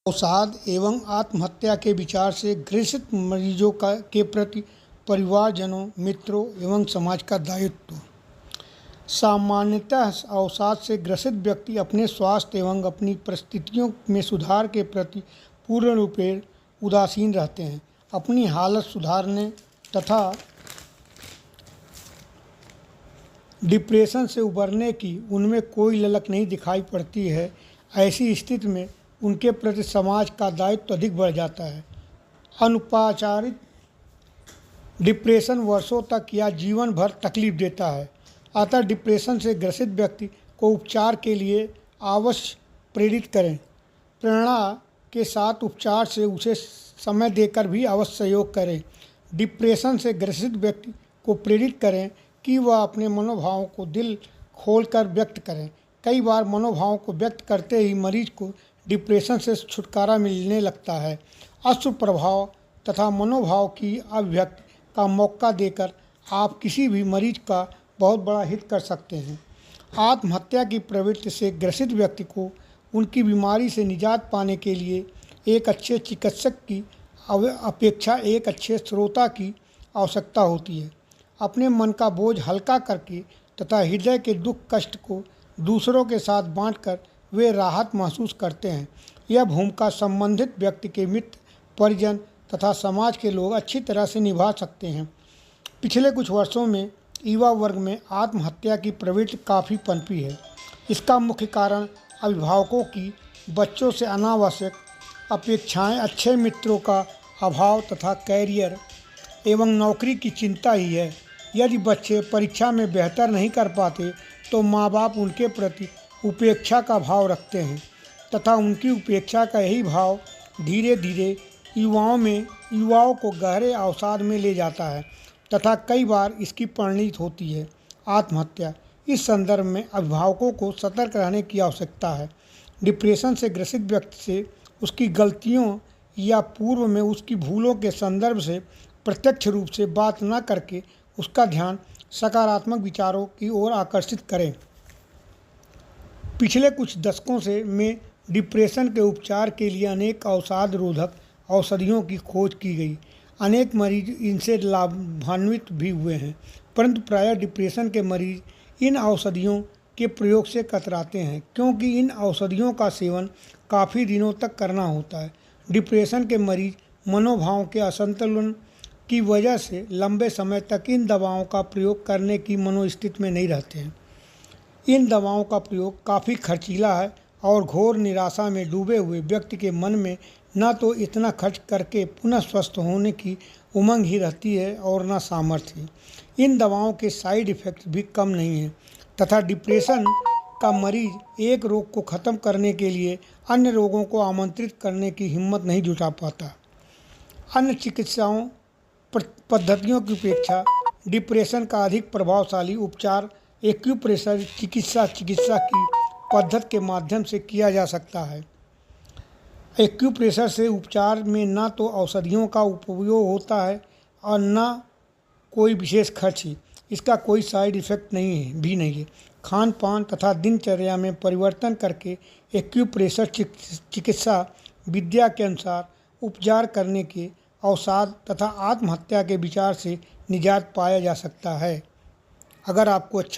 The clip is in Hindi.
अवसाद एवं आत्महत्या के विचार से ग्रसित मरीजों के प्रति परिवारजनों, मित्रों एवं समाज का दायित्व। सामान्यतः अवसाद से ग्रसित व्यक्ति अपने स्वास्थ्य एवं अपनी परिस्थितियों में सुधार के प्रति पूर्ण रूपेण उदासीन रहते हैं। अपनी हालत सुधारने तथा डिप्रेशन से उबरने की उनमें कोई ललक नहीं दिखाई पड़ती है। ऐसी स्थिति में उनके प्रति समाज का दायित्व अधिक बढ़ जाता है। अनुपचारित डिप्रेशन वर्षों तक या जीवन भर तकलीफ देता है। अतः डिप्रेशन से ग्रसित व्यक्ति को उपचार के लिए अवश्य प्रेरित करें। प्रेरणा के साथ उपचार से उसे समय देकर भी अवश्य सहयोग करें। डिप्रेशन से ग्रसित व्यक्ति को प्रेरित करें कि वह अपने मनोभावों को दिल खोलकर व्यक्त करें। कई बार मनोभावों को व्यक्त करते ही मरीज को डिप्रेशन से छुटकारा मिलने लगता है। अशुभ प्रभाव तथा मनोभाव की अभिव्यक्ति का मौका देकर आप किसी भी मरीज का बहुत बड़ा हित कर सकते हैं। आत्महत्या की प्रवृत्ति से ग्रसित व्यक्ति को उनकी बीमारी से निजात पाने के लिए एक अच्छे चिकित्सक की अपेक्षा एक अच्छे श्रोता की आवश्यकता होती है। अपने मन का बोझ हल्का करके तथा हृदय के दुख कष्ट को दूसरों के साथ बांटकर वे राहत महसूस करते हैं। यह भूमिका संबंधित व्यक्ति के मित्र, परिजन तथा समाज के लोग अच्छी तरह से निभा सकते हैं। पिछले कुछ वर्षों में युवा वर्ग में आत्महत्या की प्रवृत्ति काफ़ी पनपी है। इसका मुख्य कारण अभिभावकों की बच्चों से अनावश्यक अपेक्षाएं, अच्छे मित्रों का अभाव तथा कैरियर एवं नौकरी की चिंता ही है। यदि बच्चे परीक्षा में बेहतर नहीं कर पाते तो माँ बाप उनके प्रति उपेक्षा का भाव रखते हैं तथा उनकी उपेक्षा का यही भाव धीरे धीरे युवाओं को गहरे अवसाद में ले जाता है तथा कई बार इसकी परिणति होती है आत्महत्या। इस संदर्भ में अभिभावकों को सतर्क रहने की आवश्यकता है। डिप्रेशन से ग्रसित व्यक्ति से उसकी गलतियों या पूर्व में उसकी भूलों के संदर्भ से प्रत्यक्ष रूप से बात न करके उसका ध्यान सकारात्मक विचारों की ओर आकर्षित करें। पिछले कुछ दशकों में डिप्रेशन के उपचार के लिए अनेक अवसाद रोधक औषधियों की खोज की गई। अनेक मरीज इनसे लाभान्वित भी हुए हैं, परंतु प्रायः डिप्रेशन के मरीज इन औषधियों के प्रयोग से कतराते हैं क्योंकि इन औषधियों का सेवन काफ़ी दिनों तक करना होता है। डिप्रेशन के मरीज मनोभावों के असंतुलन की वजह से लंबे समय तक इन दवाओं का प्रयोग करने की मनोस्थिति में नहीं रहते हैं। इन दवाओं का प्रयोग काफ़ी खर्चीला है और घोर निराशा में डूबे हुए व्यक्ति के मन में न तो इतना खर्च करके पुनः स्वस्थ होने की उमंग ही रहती है और न सामर्थ्य। इन दवाओं के साइड इफ़ेक्ट भी कम नहीं हैं तथा डिप्रेशन का मरीज एक रोग को ख़त्म करने के लिए अन्य रोगों को आमंत्रित करने की हिम्मत नहीं जुटा पाता। अन्य चिकित्साओं पद्धतियों की अपेक्षा डिप्रेशन का अधिक प्रभावशाली उपचार एक्यूप्रेशर चिकित्सा की पद्धति के माध्यम से किया जा सकता है। एक्यूप्रेशर से उपचार में न तो औषधियों का उपयोग होता है और न कोई विशेष खर्च ही। इसका कोई साइड इफ़ेक्ट नहीं है। खान पान तथा दिनचर्या में परिवर्तन करके एक्यूप्रेशर चिकित्सा विद्या के अनुसार उपचार करने के अवसाद तथा आत्महत्या के विचार से निजात पाया जा सकता है। अगर आपको अच्छा